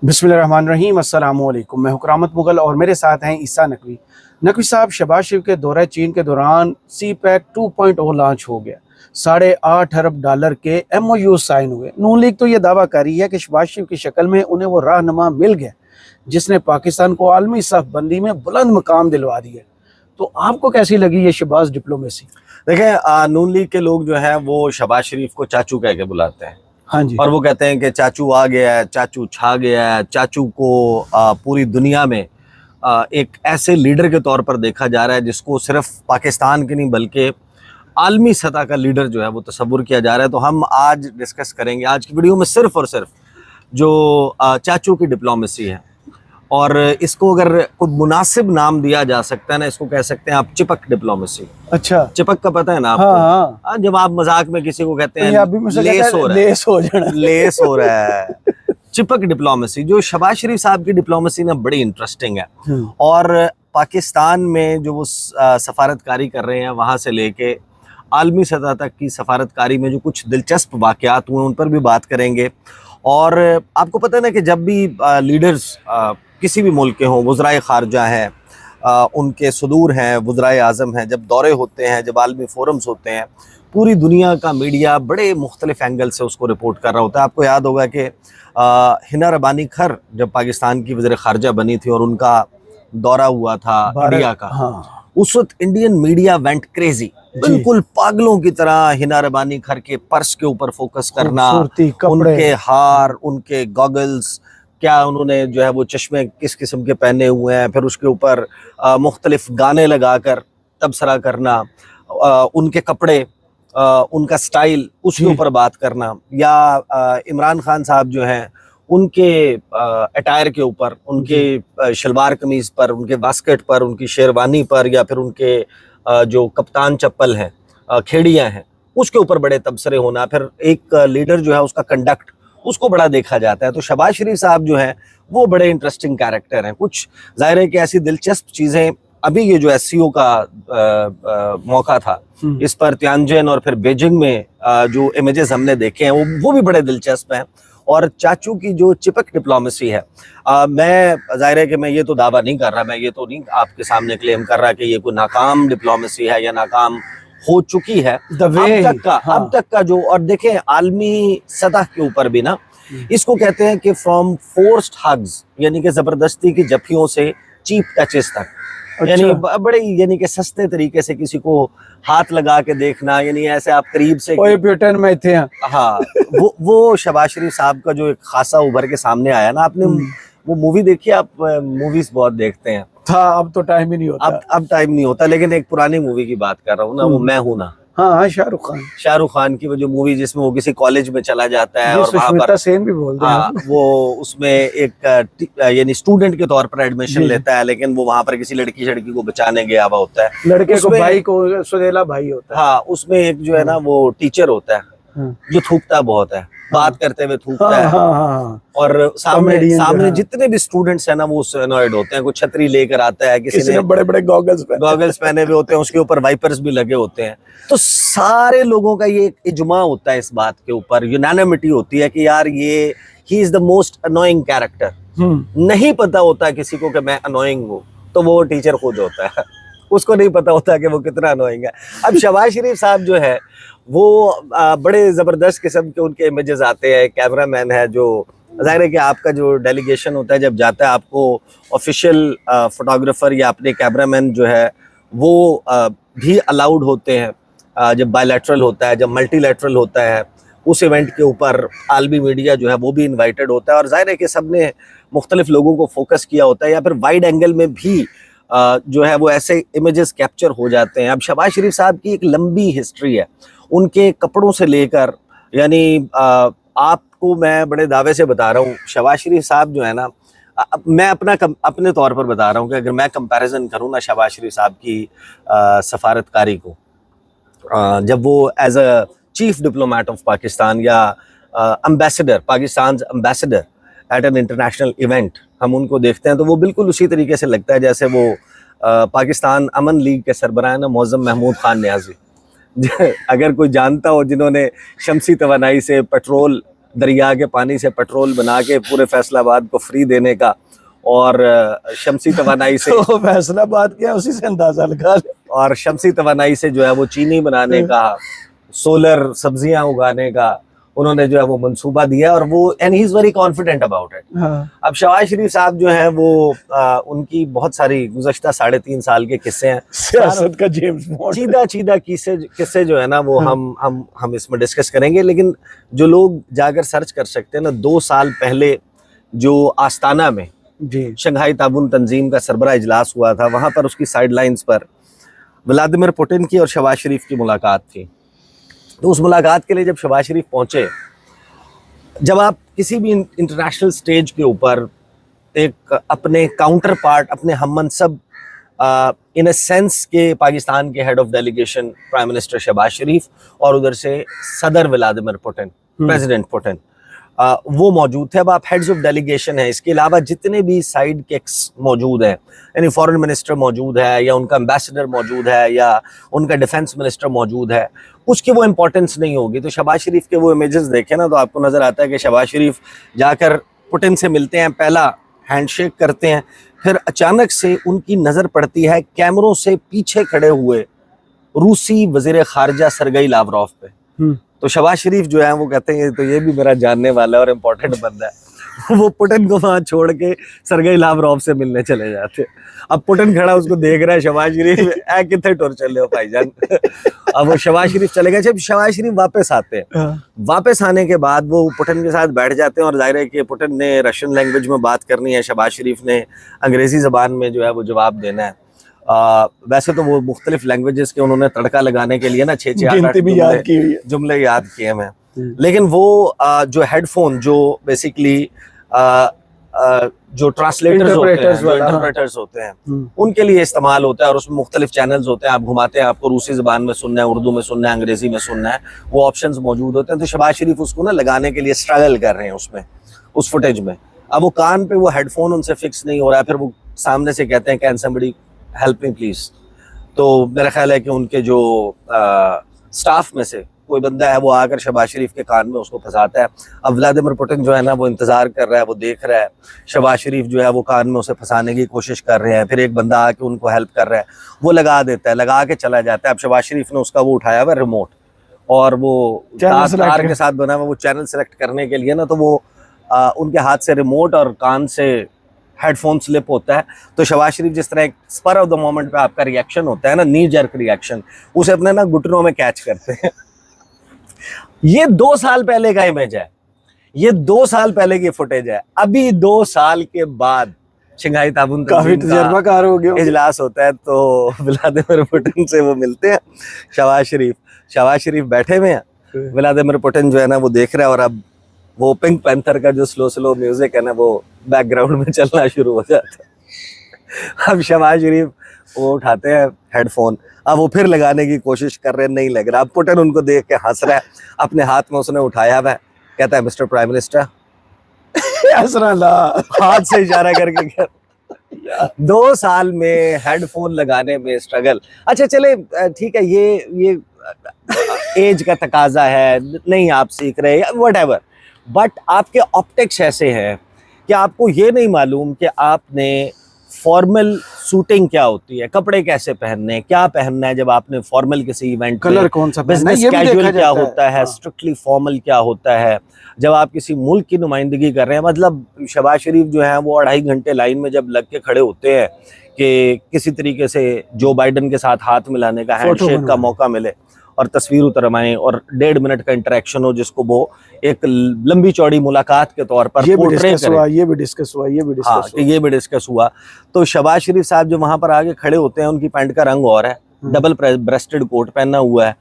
बिस्मिल्लाहिर्रहमानिर्रहीम, अस्सलाम वालेकुम। मैं हुकरामत मुगल और मेरे साथ हैं ईसा नकवी। नकवी साहब, शहबाज शरीफ के दौरे चीन के दौरान सी पैक 2.0 लॉन्च हो गया। $8.5 अरब के MOU साइन हुए। नून लीग तो ये दावा कर रही है कि शहबाज शरीफ की शक्ल में उन्हें वो रहनुमा मिल गया जिसने पाकिस्तान को आलमी सफ़बंदी में बुलंद मकाम दिलवा दिया। तो आपको कैसी लगी ये शहबाज डिप्लोमेसी? देखें, नून लीग के लोग जो हैं वो शहबाज शरीफ को चाचू कह के बुलाते हैं। हाँ जी। और वो कहते हैं कि चाचू आ गया है, चाचू छा गया है, चाचू को पूरी दुनिया में एक ऐसे लीडर के तौर पर देखा जा रहा है जिसको सिर्फ पाकिस्तान के नहीं बल्कि आलमी सतह का लीडर जो है वो तस्वुर किया जा रहा है। तो हम आज डिस्कस करेंगे आज की वीडियो में सिर्फ और सिर्फ जो चाचू की डिप्लोमेसी है, और इसको अगर कोई मुनासिब नाम दिया जा सकता है ना, इसको कह सकते हैं आप चिपक डिप्लोमेसी। अच्छा। चिपक का पता है ना आपको? हाँ हाँ। जब आप मजाक में किसी को कहते हैं पंजाबी में लेस हो रहा है, लेस हो जाना, लेस हो रहा है। चिपक डिप्लोमेसी, जो शहबाज शरीफ साहब की डिप्लोमेसी ना बड़ी इंटरेस्टिंग है। और पाकिस्तान में जो वो सफारतकारी कर रहे हैं वहाँ से लेके आलमी सतह तक की सफारतकारी में जो कुछ दिलचस्प वाक़यात हुए उन पर भी बात करेंगे। और आपको पता है ना कि जब भी लीडर्स किसी भी मुल्क के हों, वज़राए ख़ारजा हैं, उनके सदूर हैं, वज़राए आज़म हैं, जब दौरे होते हैं, जब आलमी फोरम्स होते हैं, पूरी दुनिया का मीडिया बड़े मुख्तलिफ एंगल से उसको रिपोर्ट कर रहा होता है। आपको याद होगा कि हिना रबानी खर जब पाकिस्तान की वज़ीर ख़ारजा बनी थी और उनका दौरा हुआ था इंडिया का, हाँ। उस वक्त इंडियन मीडिया वेंट क्रेजी, बिल्कुल पागलों की तरह हिना रबानी खर के पर्स के ऊपर फोकस करना, उनके हार, उनके गॉगल्स, क्या उन्होंने जो है वो चश्मे किस किस्म के पहने हुए हैं, फिर उसके ऊपर मुख्तलिफ गाने लगाकर तबसरा करना, उनके कपड़े, उनका स्टाइल, उसके ऊपर बात करना, या इमरान खान साहब जो हैं उनके अटायर के ऊपर, उनके शलवार कमीज़ पर, उनके बास्केट पर, उनकी शेरवानी पर, या फिर उनके जो कप्तान चप्पल हैं, खेड़ियाँ हैं, उसके ऊपर बड़े तबसरे होना। फिर एक लीडर जो है उसका कंडक्ट, उसको बड़ा देखा जाता है। तो शहबाज शरीफ साहब जो हैं वो बड़े इंटरेस्टिंग कैरेक्टर हैं। कुछ ज़ाहिर है कि ऐसी दिलचस्प चीज़ें, अभी ये जो SCO का मौका था, इस पर तियानजिन और फिर बीजिंग में जो इमेजेस हमने देखे हैं वो भी बड़े दिलचस्प हैं। और चाचू की जो चिपक डिप्लोमेसी है, मैं ज़ाहिर है कि मैं ये तो दावा नहीं कर रहा, मैं ये तो नहीं आपके सामने क्लेम कर रहा कि ये कोई नाकाम डिप्लोमेसी है या नाकाम हो चुकी है अब तक का जो। और देखें, आलमी सतह के ऊपर भी ना इसको कहते हैं कि फ्रॉम फोर्स्ड हग्स, यानी कि जबरदस्ती की जफ्फियों से चीप टचेस तक, यानी बड़े यानी कि सस्ते तरीके से किसी को हाथ लगा के देखना, यानी ऐसे आप करीब से में थे। हाँ, वो शहबाज शरीफ साहब का जो एक खासा उभर के सामने आया ना। आपने वो मूवी देखी? आप मूवीज बहुत देखते हैं? था, अब तो टाइम ही नहीं होता। अब टाइम नहीं होता, लेकिन एक पुरानी मूवी की बात कर रहा हूँ ना, वो मैं हूं ना। हाँ, शाहरुख खान की वो जो मूवी जिसमें वो किसी कॉलेज में चला जाता है और वहाँ पर सेन भी बोलते हैं, वो उसमें एक यानी स्टूडेंट के तौर पर एडमिशन लेता है, लेकिन वो वहाँ पर किसी लड़की को बचाने गया हुआ होता है। लड़के को भाई को सुदेला भाई होता है। हाँ, उसमें एक जो है ना वो टीचर होता है जो थूकता बहुत है, बात करते हुए थूकता है। और सामने जितने भी स्टूडेंट्स हैं ना वो उससे अनॉयड होते हैं। कुछ छतरी लेकर आता है, किसी ने बड़े गॉगल्स पहने हुए होते हैं, उसके ऊपर वाइपर्स भी लगे होते हैं। तो सारे लोगों का ये इजमा होता है इस बात के ऊपर, यूनानिमिटी होती है कि यार ये he is the most annoying character. नहीं पता होता किसी को कि मैं अनोइंग हूँ, तो वो टीचर खुद होता है, उसको नहीं पता होता कि वो कितना अनोइंग है। अब शहबाज शरीफ साहब जो है वो बड़े ज़बरदस्त किस्म के उनके इमेजेस आते हैं। कैमरामैन है जो, ज़ाहिर है कि आपका जो डेलीगेशन होता है जब जाता है, आपको ऑफिशियल फोटोग्राफर या अपने कैमरामैन जो है वो भी अलाउड होते हैं। जब बायलैटरल होता है, जब मल्टीलैटरल होता है, उस इवेंट के ऊपर आलमी मीडिया जो है वो भी इन्वाइटेड होता है। और ज़ाहिर है कि सब ने मुख्तलिफ लोगों को फोकस किया होता है, या फिर वाइड एंगल में भी जो है वो ऐसे इमेजेस कैप्चर हो जाते हैं। अब शहबाज शरीफ साहब की एक लंबी हिस्ट्री है, उनके कपड़ों से लेकर, यानी आपको मैं बड़े दावे से बता रहा हूँ, शहबाज शरीफ साहब जो है ना, मैं अपने तौर पर बता रहा हूँ कि अगर मैं कंपैरिजन करूँ ना शहबाज शरीफ साहब की सफारतकारी को, जब वो as a chief diplomat of Pakistan या ambassador, Pakistan ambassador at an international event, हम उनको देखते हैं तो वो बिल्कुल उसी तरीके से लगता है जैसे वो पाकिस्तान अमन लीग के सरबराह है ना, मौज़म महमूद खान न्याजी। अगर कोई जानता हो, जिन्होंने शमसी तवानाई से पेट्रोल दरिया के पानी से पेट्रोल बना के पूरे फैसलाबाद को फ्री देने का, और शमसी तवानाई से तो फैसलाबाद क्या उसी से अंदाजा लगा ले। और शमसी तवानाई से जो है वो चीनी बनाने का, सोलर सब्जियां उगाने का उन्होंने जो है वो मंसूबा दिया, और वो and he is very confident about it. अब शहबाज शरीफ साहब जो हैं वो उनकी बहुत सारी गुज़श्ता 3.5 साल के किस्से हैं, सियासत का जेम्स बॉन्ड, चीदा किस्से जो है ना वो हम इसमें डिस्कस करेंगे। लेकिन जो लोग जाकर सर्च कर सकते हैं ना, 2 साल पहले जो आस्ताना में जी शंघाई ताबून तंजीम का सरबरा इजलास हुआ था, वहां पर उसकी साइडलाइंस पर व्लादिमीर पुतिन की और शहबाज शरीफ की मुलाकात थी। तो उस मुलाकात के लिए जब शहबाज शरीफ पहुंचे, जब आप किसी भी इंटरनेशनल स्टेज के ऊपर एक अपने काउंटर पार्ट, अपने हममनसब इन अ सेंस के पाकिस्तान के head of delegation prime minister Shehbaz Sharif और उधर से सदर व्लादिमीर पुतिन, प्रेसिडेंट पुतिन, वो मौजूद थे। अब आप हेड्स ऑफ डेलीगेशन है, इसके अलावा जितने भी साइड किक्स मौजूद हैं, यानी फॉरेन मिनिस्टर मौजूद है, या उनका एम्बेसडर मौजूद है, या उनका डिफेंस मिनिस्टर मौजूद है, उसकी वो इंपॉर्टेंस नहीं होगी। तो शहबाज शरीफ के वो इमेजेस देखें ना, तो आपको नजर आता है कि शहबाज शरीफ जाकर पुतिन से मिलते हैं, पहला हैंडशेक करते हैं, फिर अचानक से उनकी नजर पड़ती है कैमरों से पीछे खड़े हुए रूसी वजीर खारजा सरगई लावरोव पे। तो शहबाज शरीफ जो है वो कहते हैं तो ये भी मेरा जानने वाला और इम्पोर्टेंट बंदा है। वो पुतिन को वहां छोड़ के सरगई लावरोव से मिलने चले जाते। अब पुतिन खड़ा उसको देख रहा है, शहबाज शरीफ ऐ कितने टूर चले हो भाईजान। अब वो शहबाज शरीफ चले गए। जब शहबाज शरीफ वापस आते हैं, वापस आने के बाद वो पुतिन के साथ बैठ जाते हैं, और जाहिर है कि पुतिन ने रशियन लैंग्वेज में बात करनी है, शहबाज शरीफ ने अंग्रेजी जबान में जो है वो जवाब देना है। वैसे तो वो मुख्तलिफ लैंग्वेजेस के उन्होंने तड़का लगाने के लिए ना 6-8 जुमले याद किए हैं, लेकिन वो जो हेडफोन जो बेसिकली जो इंटरप्रेटर्स होते हैं उनके लिए इस्तेमाल होता है, और उसमें मुख्तलिफ चैनल्स होते हैं, आप घुमाते हैं, आपको रूसी जबान में सुनना है, उर्दू में सुनना है, अंग्रेजी में सुनना है, वो ऑप्शंस मौजूद होते हैं। तो शहबाज शरीफ उसको ना लगाने के लिए स्ट्रगल कर रहे हैं उसमें, उस फुटेज में। अब वो कान पे वो हेडफोन उनसे फिक्स नहीं हो रहा है, फिर वो सामने से कहते हैं can somebody help me please. तो मेरा ख्याल है कि उनके जो स्टाफ में से कोई बंदा है वो आकर शहबाज शरीफ के कान में उसको फंसाता है। अब व्लादिमीर पुतिन जो है ना वो इंतजार कर रहा है, वो देख रहा है, शहबाज शरीफ जो है वो कान में उसे फंसाने की कोशिश कर रहे हैं, फिर एक बंदा आके उनको हेल्प कर रहा है, वो लगा देता है, लगा के चला जाता है। अब शहबाज शरीफ ने उसका वो उठाया हुआ रिमोट, और वो तार के साथ बना हुआ वो चैनल सेलेक्ट करने के लिए ना, तो वो उनके हाथ से रिमोट और कान से हेडफोन स्लिप होता है। तो शहबाज शरीफ जिस तरह एक स्पर ऑफ द मोमेंट पे आपका रिएक्शन होता है ना, नी जर्क रिएक्शन, उसे अपने ना घुटनों में कैच करते हैं। ये 2 साल पहले का इमेज है, ये 2 साल पहले की फुटेज है। अभी 2 साल के बाद शंघाई ताबून काफी तजर्बाकार हो गया, इजलास होता है, तो व्लादिमीर पुतिन से वो मिलते हैं शहबाज शरीफ बैठे हुए हैं, व्लादिमीर पुतिन जो है ना वो देख रहा है, और अब वो पिंक पैंथर का जो स्लो म्यूजिक है ना वो बैकग्राउंड में चलना शुरू हो जाता है। अब शहबाज शरीफ वो उठाते हैं हेडफोन, अब वो फिर लगाने की कोशिश कर रहे हैं, नहीं लग रहा। अब पुतिन उनको देख के हंस रहा है, अपने हाथ में उसने उठाया हुआ है, कहता है मिस्टर प्राइम मिनिस्टर, हाथ से इशारा करके 2 साल में हेडफोन लगाने में स्ट्रगल। अच्छा चले ठीक है, ये एज का तकाजा है, नहीं आप सीख रहे, व्हाटएवर, बट आपके ऑप्टिक्स ऐसे हैं कि आपको ये नहीं मालूम कि आपने फॉर्मल सूटिंग क्या होती है, कपड़े कैसे पहनने, क्या पहनना है जब आपने फॉर्मल किसी इवेंट, कलर कौन सा, बिजनेस कैजुअल क्या होता है, स्ट्रिक्टली फॉर्मल क्या होता है, जब आप किसी मुल्क की नुमाइंदगी कर रहे हैं। मतलब शहबाज शरीफ जो है वो 2.5 घंटे लाइन में जब लग के खड़े होते हैं कि किसी तरीके से जो बाइडन के साथ हाथ मिलाने का, हैंडशेक का मौका मिले और तस्वीर उतरवाएं और 1.5 मिनट का इंटरेक्शन हो, जिसको वो एक लंबी चौड़ी मुलाकात के तौर पर ये भी डिस्कस हुआ। तो शहबाज शरीफ साहब जो वहां पर आगे खड़े होते हैं, उनकी पैंट का रंग और है, डबल ब्रेस्टेड कोट पहना हुआ है,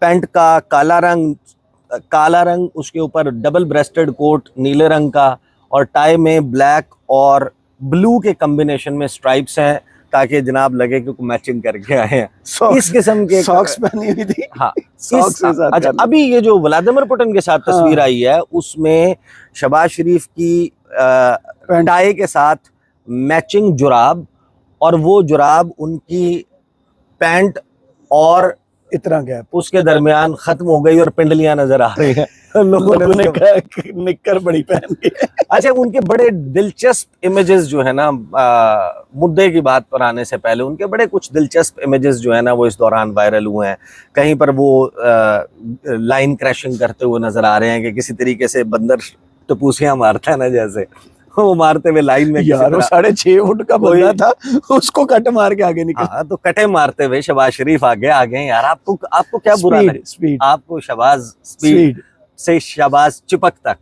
पैंट का काला रंग, उसके ऊपर डबल ब्रेस्टेड कोट नीले रंग का, और टाई में ब्लैक और ब्लू के कॉम्बिनेशन में स्ट्राइप्स हैं, ताकि जनाब लगे कि मैचिंग करके आए हैं। इस किस्म के सॉक्स पहनी हुई थी। हाँ, अच्छा, अभी ये जो व्लादिमीर पुतिन के साथ तस्वीर आई है, उसमें शहबाज शरीफ की टाई के साथ मैचिंग जुराब, और वो जुराब उनकी पैंट और इतना गैप उसके दरमियान खत्म हो गई और पिंडलियां नजर आ रही हैं। लोगों ने कहा कि निक्कर बड़ी पहन के। अच्छा, उनके बड़े दिलचस्प इमेजेस जो है ना, मुद्दे की बात पर आने से पहले उनके बड़े कुछ दिलचस्प इमेजेस जो है ना वो इस दौरान वायरल हुए हैं। कहीं पर वो लाइन क्रैशिंग करते हुए नजर आ रहे हैं कि किसी तरीके से बंदर टपूसियां मारता है ना, जैसे वो मारते हुए लाइन में यार, वो 6.5 फुट का बंदा था, उसको कट मार के आगे निकल। हाँ, तो कटे मारते हुए शहबाज शरीफ आगे आ गए यार। आपको क्या बुरा लगा? स्पीड, आपको शहबाज स्पीड से शहबाज चिपक तक,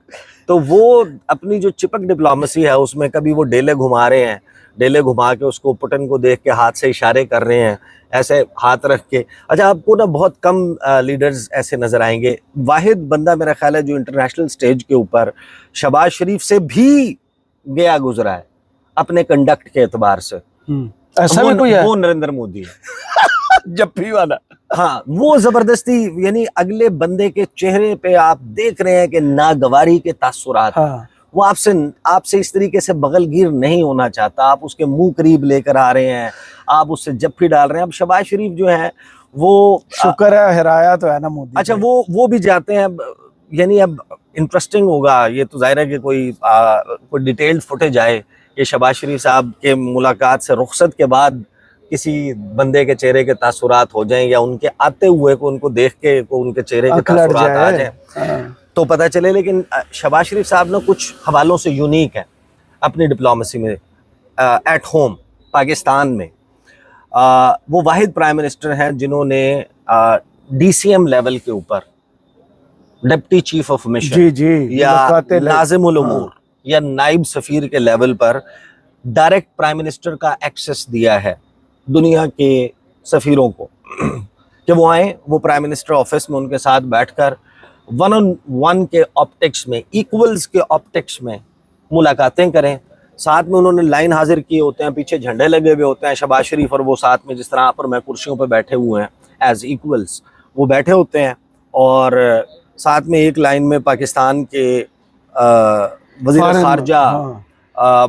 तो वो अपनी जो चिपक डिप्लोमेसी है उसमें कभी वो डेले घुमा रहे हैं, डेले घुमा के उसको पुतिन को देख के हाथ से इशारे कर रहे हैं, ऐसे हाथ रख के। अच्छा, आपको ना बहुत कम लीडर्स ऐसे नजर आएंगे। वाहिद बंदा मेरा ख्याल है जो इंटरनेशनल स्टेज के ऊपर शहबाज शरीफ से भी गया गुजरा है अपने कंडक्ट के एतबार से, ऐसा भी कोई है? वो नरेंद्र मोदी है। जप्पी वाला। हाँ, वो जबरदस्ती, यानी अगले बंदे के चेहरे पे आप देख रहे हैं कि नागवारी के तासुरात। हाँ। वो आपसे इस तरीके से बगलगीर नहीं होना चाहता, आप उसके मुंह करीब लेकर आ रहे हैं, आप उससे जप्फी डाल रहे हैं। अब शहबाज शरीफ जो है वो शुक्र है हराया तो है ना मोदी। अच्छा, वो भी जाते हैं। यानी अब इंटरेस्टिंग होगा, ये तो जाहिर है कि कोई डिटेल्ड फुटेज आए कि शहबाज शरीफ साहब के मुलाकात से रुखसत के बाद किसी बंदे के चेहरे के तासुरात हो जाएं, या उनके आते हुए को उनको देख के को उनके चेहरे के तासुरात आ जाएं, तो पता चले। लेकिन शहबाज शरीफ साहब ना कुछ हवालों से यूनिक है अपनी डिप्लोमेसी में। एट होम पाकिस्तान में वो वाहिद प्राइम मिनिस्टर हैं जिन्होंने DCM लेवल के ऊपर, डिप्टी चीफ ऑफ मिशन या नाज़िमुल उमूर या नाइब सफीर के लेवल पर डायरेक्ट प्राइम मिनिस्टर का एक्सेस दिया है दुनिया के सफीरों को कि वो आए, वो प्राइम मिनिस्टर ऑफिस में उनके साथ बैठकर 1-on-1 के ऑप्टिक्स में, इक्वल्स के ऑप्टिक्स में मुलाकातें करें। साथ में उन्होंने लाइन हाजिर किए होते हैं, पीछे झंडे लगे हुए होते हैं, शहबाज शरीफ और वो साथ में, जिस तरह आप और मैं कुर्सियों पर बैठे हुए हैं एज इक्वल्स, वो बैठे होते हैं। और साथ में एक लाइन में पाकिस्तान के वज़ीर ख़ारजा,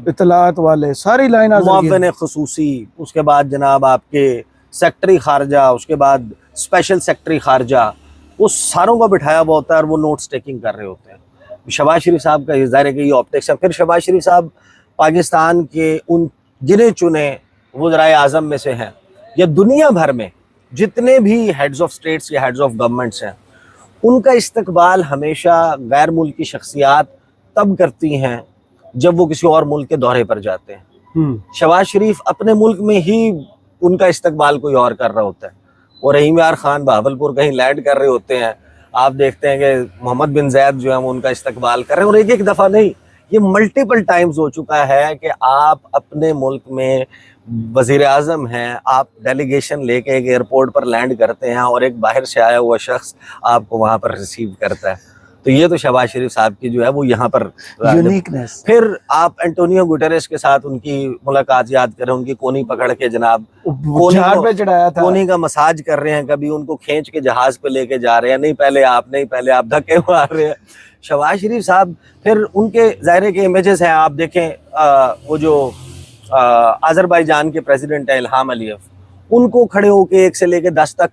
इत्तलात वाले, सारी लाइन मुअव्विन ख़ुसूसी, उसके बाद जनाब आपके सेक्रेटरी ख़ारजा, उसके बाद स्पेशल सेक्रेटरी ख़ारजा, वो सारों को बिठाया हुआ होता है और वो नोट्स टेकिंग कर रहे होते हैं। शहबाज शरीफ साहब का ज़ाहिर है कि ये ऑप्टिक्स है। फिर शहबाज शरीफ साहब पाकिस्तान के उन गिने चुने वज़राए आज़म में से हैं, या दुनिया भर में जितने भी हेड्स ऑफ स्टेट्स या हेड्स ऑफ गवर्नमेंट्स हैं, उनका इस्तकबाल हमेशा गैर मुल्की शख्सियात तब करती हैं जब वो किसी और मुल्क के दौरे पर जाते हैं। शहबाज शरीफ अपने मुल्क में ही उनका इस्तकबाल कोई और कर रहा होता है। और रहीम यार खान बहावलपुर कहीं लैंड कर रहे होते हैं, आप देखते हैं कि मोहम्मद बिन जैद जो है वो उनका इस्तकबाल कर रहे हैं। और एक दफ़ा नहीं, ये मल्टीपल टाइम्स हो चुका है कि आप अपने मुल्क में वज़ीर आज़म हैं, आप डेलीगेशन लेके एक एयरपोर्ट पर लैंड करते हैं और एक बाहर से आया हुआ शख्स आपको वहाँ पर रिसीव करता है। तो ये तो शहबाज शरीफ साहब की जो है वो यहाँ पर यूनिकनेस। फिर आप एंटोनियो गुटेरेस के साथ उनकी मुलाकात याद करें, उनकी कोनी पकड़ के जनाब पे चढ़ाया था, कोनी का मसाज कर रहे हैं, कभी उनको खींच के जहाज पे लेके जा रहे हैं, नहीं पहले आप धक्के मार रहे हैं। शहबाज शरीफ साहब फिर उनके ज़ाहिर के इमेजेस हैं, आप देखें वो जो अज़रबैजान के प्रेसिडेंट है इल्हाम अलीयव, उनको खड़े होके 1 से लेके 10 तक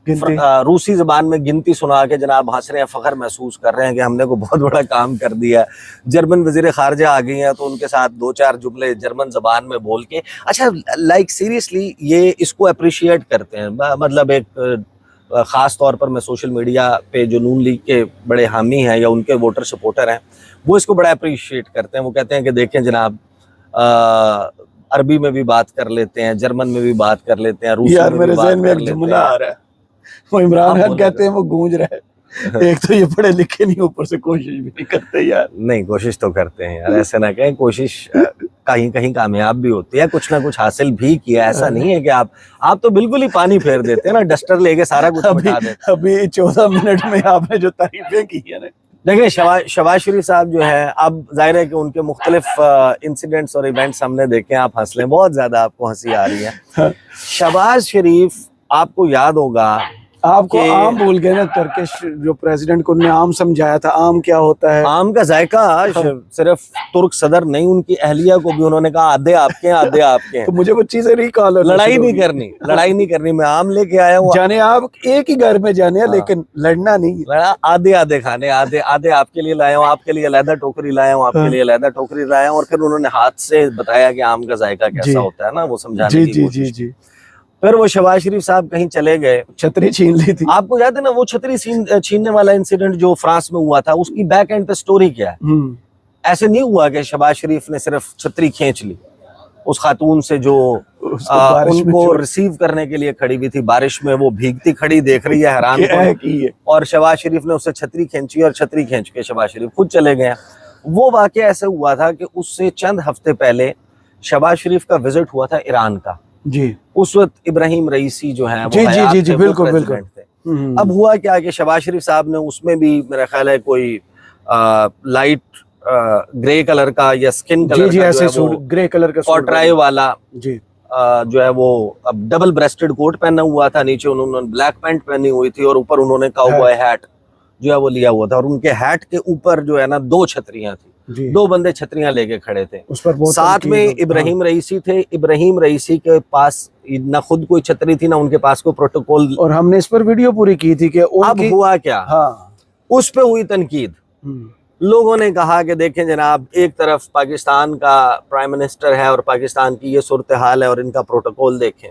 रूसी ज़बान में गिनती सुना के जनाब हंस रहे हैं, फ़ख्र महसूस कर रहे हैं कि हमने को बहुत बड़ा काम कर दिया। जर्मन वज़ीर ख़ारजा आ गई हैं तो उनके साथ 2-4 जुमले जर्मन ज़बान में बोल के, अच्छा लाइक सीरियसली ये इसको अप्रिशिएट करते हैं। मतलब एक ख़ास तौर पर मैं सोशल मीडिया पे जो नून लीग के बड़े हामी हैं या उनके वोटर सपोर्टर हैं, वो इसको बड़ा अप्रिशिएट करते हैं। वो कहते हैं कि देखें जनाब, अरबी में भी बात कर लेते हैं, जर्मन में भी बात कर लेते हैं, रूसी में भी बात कर लेते हैं। वो इमरान खान कहते हैं वो गूंज रहे हैं। एक तो ये पढ़े लिखे नहीं, ऊपर से कोशिश भी नहीं करते यार। नहीं, कोशिश तो करते हैं यार, ऐसे ना कहें। कोशिश कहीं कहीं कामयाब भी होती है, कुछ ना कुछ हासिल भी किया। ऐसा नहीं है कि आप तो बिल्कुल ही पानी फेर देते हैं ना, डस्टर लेके सारा कुछ उठा देते। अभी 14 मिनट में आपने जो तारीफें की है ना, देखिए शहबाज शरीफ साहब जो है, अब जाहिर है कि उनके मुख्तलिफ इंसिडेंट्स और इवेंट्स हमने देखे, आप हंस लें, बहुत ज्यादा आपको हंसी आ रही है। शहबाज शरीफ, आपको याद होगा आपको आम भूल गए ना, टर्किश जो प्रेसिडेंट को उन्होंने आम समझाया था, आम क्या होता है। आम का जायका सिर्फ तुर्क सदर नहीं, उनकी अहलिया को भी उन्होंने कहा आधे आपके हैं आधे आपके हैं। तो मुझे वो चीजें रिकॉल हो, लड़ाई नहीं करनी, मैं आम लेके आया हूँ, जाने आप एक ही घर में जाने, लेकिन लड़ना नहीं है। आधे आधे खाने, आधे आधे आपके लिए लाया हूँ, आपके लिए अलहदा टोकरी लाया हूँ, आपके लिए अलहदा टोकरी लाया हूँ। और फिर उन्होंने हाथ से बताया कि आम का जायका कैसा होता है ना, वो समझाने की कोशिश की। फिर वो शहबाज शरीफ साहब कहीं चले गए, छतरी छीन ली थी। आपको याद है ना वो छतरी छीनने वाला इंसिडेंट जो फ्रांस में हुआ था, उसकी बैक एंड पे स्टोरी क्या है। ऐसे नहीं हुआ कि शहबाज शरीफ ने सिर्फ छतरी खींच ली, उस खातून से जो उनको रिसीव करने के लिए खड़ी हुई थी, बारिश में वो भीगती खड़ी देख रही है हैरान है। और शहबाज शरीफ ने उससे छतरी खींची और छतरी खींच के शहबाज शरीफ खुद चले गए। वो वाकया ऐसे हुआ था कि उससे चंद हफ्ते पहले शहबाज शरीफ का विजिट हुआ था ईरान का जी। उस वक्त इब्राहिम रईसी जो है जी बिल्कुल बिल्कुल थे। अब हुआ क्या कि शहबाज शरीफ साहब ने उसमें भी मेरा ख्याल है कोई लाइट ग्रे कलर का या स्किन कलर का ऐसे ग्रे कलर का कॉटराई वाला जी जो है वो अब डबल ब्रेस्टेड कोट पहना हुआ था, नीचे उन्होंने ब्लैक पैंट पहनी हुई थी और ऊपर उन्होंने काउबॉय हैट जो है वो लिया हुआ था। और उनके हैट के ऊपर जो है ना 2 छतरियां थी, 2 बंदे छतरियां लेके खड़े थे। उस पर साथ में इब्राहिम रईसी थे। इब्राहिम रईसी के पास ना खुद कोई छतरी थी ना उनके पास कोई प्रोटोकॉल। और हमने इस पर वीडियो पूरी की थी कि अब हुआ क्या, उस पे हुई तनकीद। लोगों ने कहा कि देखें जनाब, एक तरफ पाकिस्तान का प्राइम मिनिस्टर है और पाकिस्तान की ये सूरत हाल है और इनका प्रोटोकॉल देखें,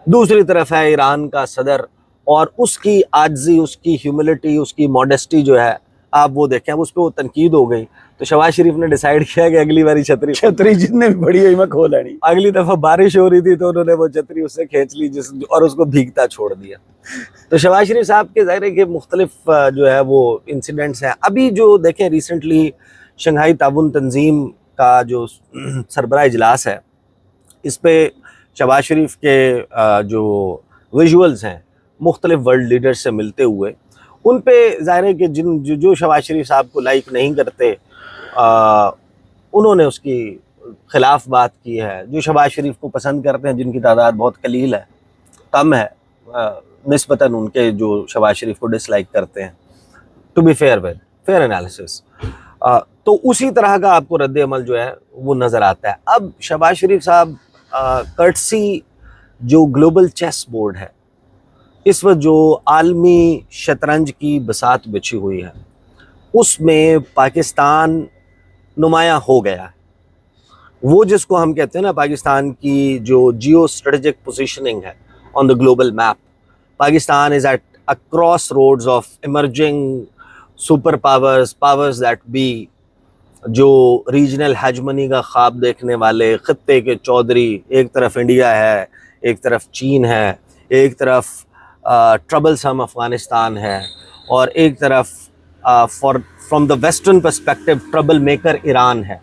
दूसरी तरफ है ईरान का सदर और उसकी आजिज़ी, उसकी ह्यूमिलिटी, उसकी मॉडेस्टी जो है आप वो देखें। अब उस पर वो तनकीद हो गई तो शहबाज शरीफ ने डिसाइड किया कि अगली बारी छतरी जितने भी बड़ी हुई मैं खो लेनी। अगली दफा बारिश हो रही थी तो उन्होंने वो छतरी उससे खींच ली और उसको भीगता छोड़ दिया। तो शहबाज शरीफ साहब के ज़ाहिर है कि मुख्तलिफ जो है वो इंसिडेंट्स हैं। अभी जो देखें रिसेंटली शंघाई ताउन तंजीम का जो सरबराह इजलास है, इस पे शहबाज शरीफ के जो विजुअल्स हैं मुख्तलिफ वर्ल्ड लीडर्स से मिलते हुए, उन पे ज़ाहिर है कि जो शहबाज शरीफ साहब को लाइक नहीं करते उन्होंने उसकी खिलाफ बात की है। जो शहबाज शरीफ को पसंद करते हैं, जिनकी तादाद बहुत कलील है, कम है निस्बतन उनके जो शहबाज शरीफ को डिसलाइक करते हैं। टू बी फेयर एनालिसिस, तो उसी तरह का आपको रद्द अमल जो है वो नज़र आता है। अब शहबाज शरीफ साहब कर्टसी जो ग्लोबल चेस बोर्ड है, इस वक्त जो आलमी शतरंज की बसात बिछी हुई है, उसमें पाकिस्तान नुमाया हो गया है। वो जिसको हम कहते हैं ना, पाकिस्तान की जो जियो स्ट्रेटेजिक पोजीशनिंग है on the global map, Pakistan is at a crossroads of emerging superpowers that be, जो रीजनल हेजमनी का ख्वाब देखने वाले खत्ते के चौधरी। एक तरफ इंडिया है, एक तरफ चीन है, एक तरफ ट्रबलसम अफगानिस्तान है और एक तरफ from the western perspective trouble maker Iran है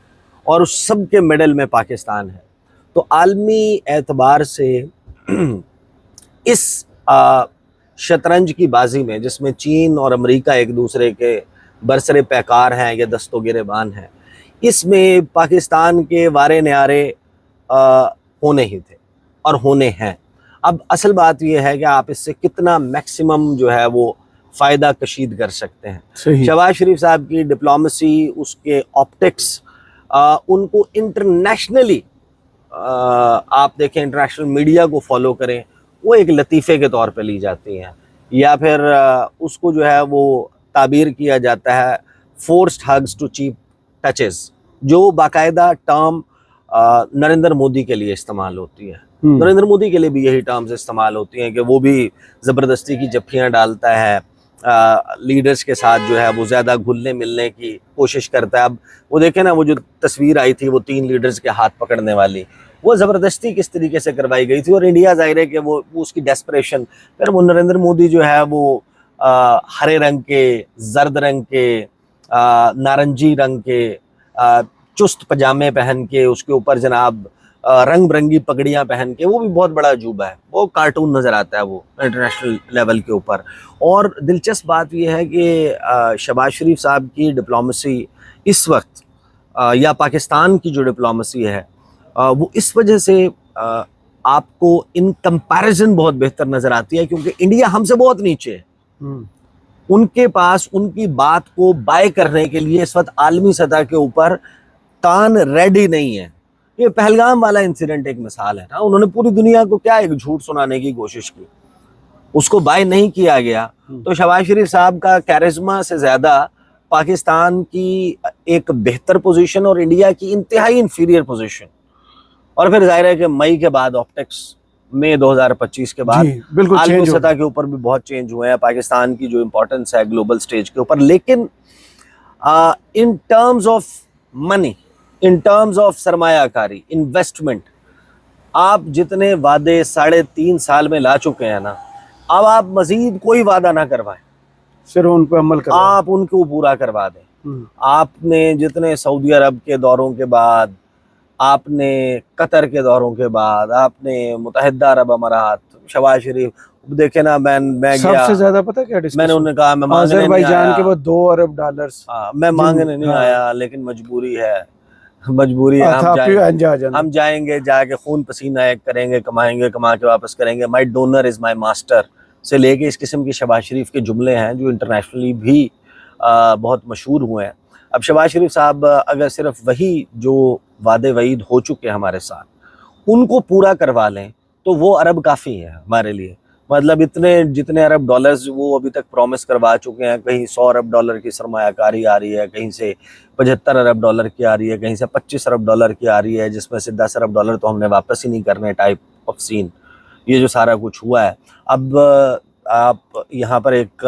और उस सब के मिडल में पाकिस्तान है। तो आलमी एतबार से इस शतरंज की बाजी में, जिसमें चीन और अमेरिका एक दूसरे के बरसरे पैकार हैं या दस्तों गिरेबान हैं, इसमें पाकिस्तान के वारे न्यारे होने ही थे और होने हैं। अब असल बात यह है कि आप इससे कितना मैक्सिमम जो है वो फ़ायदा कशीद कर सकते हैं। शहबाज शरीफ साहब की डिप्लोमेसी, उसके ऑप्टिक्स, उनको इंटरनेशनली आप देखें, इंटरनेशनल मीडिया को फॉलो करें, वो एक लतीफ़े के तौर पे ली जाती हैं, या फिर उसको जो है वो ताबीर किया जाता है forced hugs to cheap touches, जो बाकायदा टर्म नरेंद्र मोदी के लिए इस्तेमाल होती है। नरेंद्र मोदी के लिए भी यही टर्म्स इस्तेमाल होती हैं कि वो भी ज़बरदस्ती की जफ्फियाँ डालता है, लीडर्स के साथ जो है वो ज़्यादा घुलने मिलने की कोशिश करता है। अब वो देखें ना, वो जो तस्वीर आई थी वो 3 लीडर्स के हाथ पकड़ने वाली, वो ज़बरदस्ती किस तरीके से करवाई गई थी। और इंडिया ज़ाहिर है कि वो उसकी डेस्परेशन, फिर वो नरेंद्र मोदी जो है वो हरे रंग के, जर्द रंग के, नारंगी रंग के चुस्त पजामे पहन के, उसके ऊपर जनाब रंग बिरंगी पगड़ियाँ पहन के, वो भी बहुत बड़ा अजूबा है, वो कार्टून नज़र आता है वो इंटरनेशनल लेवल के ऊपर। और दिलचस्प बात यह है कि शहबाज शरीफ साहब की डिप्लोमेसी इस वक्त या पाकिस्तान की जो डिप्लोमेसी है वो इस वजह से आपको इन कंपैरिजन बहुत बेहतर नजर आती है, क्योंकि इंडिया हमसे बहुत नीचे है। उनके पास उनकी बात को बाय करने के लिए इस वक्त आलमी सतह के ऊपर कान रेडी नहीं है। ये पहलगाम वाला इंसिडेंट एक मिसाल है ना, उन्होंने पूरी दुनिया को क्या एक झूठ सुनाने की कोशिश की, उसको बाय नहीं किया गया। तो शहबाज शरीफ साहब का कैरिज्मा से ज्यादा पाकिस्तान की एक बेहतर पोजीशन और इंडिया की इंतहाई इंफीरियर पोजीशन, और फिर जाहिर है कि मई के बाद ऑप्टिक्स मई 2025 के बाद बिल्कुल आलमी सतह के ऊपर भी बहुत चेंज हुए हैं, पाकिस्तान की जो इंपॉर्टेंस है ग्लोबल स्टेज के ऊपर। लेकिन in terms of money, in terms of सरमायाकारी, इन्वेस्टमेंट, आप जितने वादे 3.5 साल में ला चुके हैं ना, अब आप मजीद कोई वादा ना करवाएं, सिर्फ उन पर अमल करें, आप उनको पूरा करवा दें। आपने जितने सऊदी अरब के दौरों के बाद, आपने कतर के दौरों के बाद, आपने मुत्तहिदा अरब अमारात, शहबाज शरीफ देखे ना, मैं सबसे ज्यादा पता क्या डिस्कशन, मैंने उन्हें कहा मैं मांगने नहीं अज़रबैजान के वो 2 अरब डॉलर्स, मैं मांगने नहीं आया, लेकिन मजबूरी है, मजबूरी है, हम जाएंगे, जाके खून पसीना एक करेंगे, कमाएंगे, कमा के वापस करेंगे, माई डोनर इज माई मास्टर से लेके इस किस्म की शहबाज शरीफ के जुमले हैं जो इंटरनेशनली भी बहुत मशहूर हुए हैं। अब शहबाज शरीफ साहब अगर सिर्फ वही जो वादे वईद हो चुके हैं हमारे साथ उनको पूरा करवा लें तो वो अरब काफ़ी है हमारे लिए। मतलब इतने जितने अरब डॉलर्स वो अभी तक प्रॉमिस करवा चुके हैं, कहीं 100 अरब डॉलर की सरमायाकारी आ रही है, कहीं से 75 अरब डॉलर की आ रही है, कहीं से 25 अरब डॉलर की आ रही है, जिसमें से 10 अरब डॉलर तो हमने वापस ही नहीं करने टाइप ऑफ सीन, ये जो सारा कुछ हुआ है। अब आप यहाँ पर एक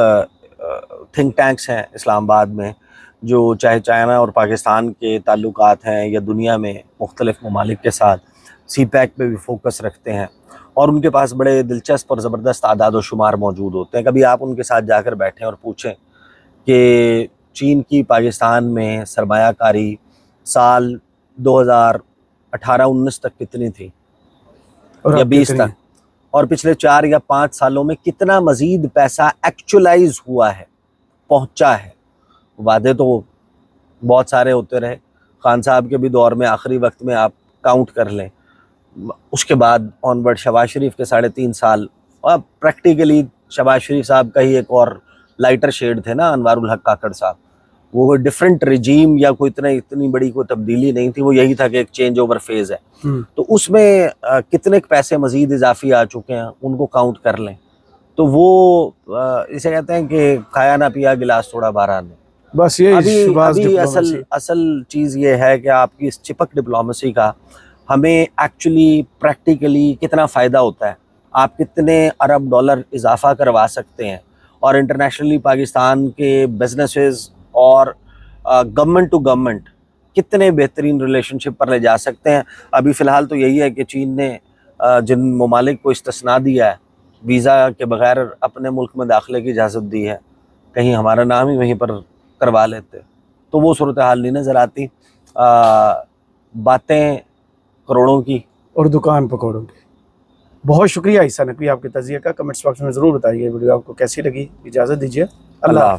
थिंक टैंक्स हैं इस्लामाबाद में जो चाहे चाइना और पाकिस्तान के ताल्लुकात हैं या दुनिया में मुख्तलिफ ममालिक के साथ CPEC पे भी फोकस रखते हैं, और उनके पास बड़े दिलचस्प और ज़बरदस्त आदाद व शुमार मौजूद होते हैं। कभी आप उनके साथ जाकर बैठें और पूछें कि चीन की पाकिस्तान में सरमायाकारी साल 2018-19 तक कितनी थी या 20 तक, और पिछले 4 या 5 सालों में कितना मज़ीद पैसा एक्चुअलाइज हुआ है, पहुँचा है। वादे तो बहुत सारे होते रहे, खान साहब के भी दौर में आखिरी वक्त में आप काउंट कर लें, उसके बाद ऑनवर्ड शहबाज शरीफ के 3.5 साल, और प्रैक्टिकली शहबाज शरीफ साहब का ही एक और लाइटर शेड थे ना, अनवारुल हक काकड़ साहब, वो कोई डिफरेंट रिजीम या कोई इतनी बड़ी कोई तब्दीली नहीं थी, वो यही था कि एक चेंज ओवर फेज़ है। तो उसमें कितने पैसे मज़ीद इजाफी आ चुके हैं उनको काउंट कर लें तो वो इसे कहते हैं कि खाया ना पिया गिलास थोड़ा बारह ने। बस ये अभी असल चीज़ ये है कि आपकी इस चिपक डिप्लोमेसी का हमें एक्चुअली प्रैक्टिकली कितना फ़ायदा होता है, आप कितने अरब डॉलर इजाफा करवा सकते हैं, और इंटरनेशनली पाकिस्तान के बिजनेसेस और गवर्नमेंट टू गवर्नमेंट कितने बेहतरीन रिलेशनशिप पर ले जा सकते हैं। अभी फ़िलहाल तो यही है कि चीन ने जिन ममालिक को इस्तिस्ना दिया है, वीज़ा के बगैर अपने मुल्क में दाखिले की इजाज़त दी है, कहीं हमारा नाम ही वहीं पर करवा लेते तो वो सूरत हाल नहीं नज़र आती। बातें करोड़ों की और दुकान पकौड़ों की। बहुत शुक्रिया ईसा नकवी आपके तज़िये का। कमेंट्स बॉक्स में ज़रूर बताइए वीडियो आपको कैसी लगी। इजाज़त दीजिए, अल्लाह।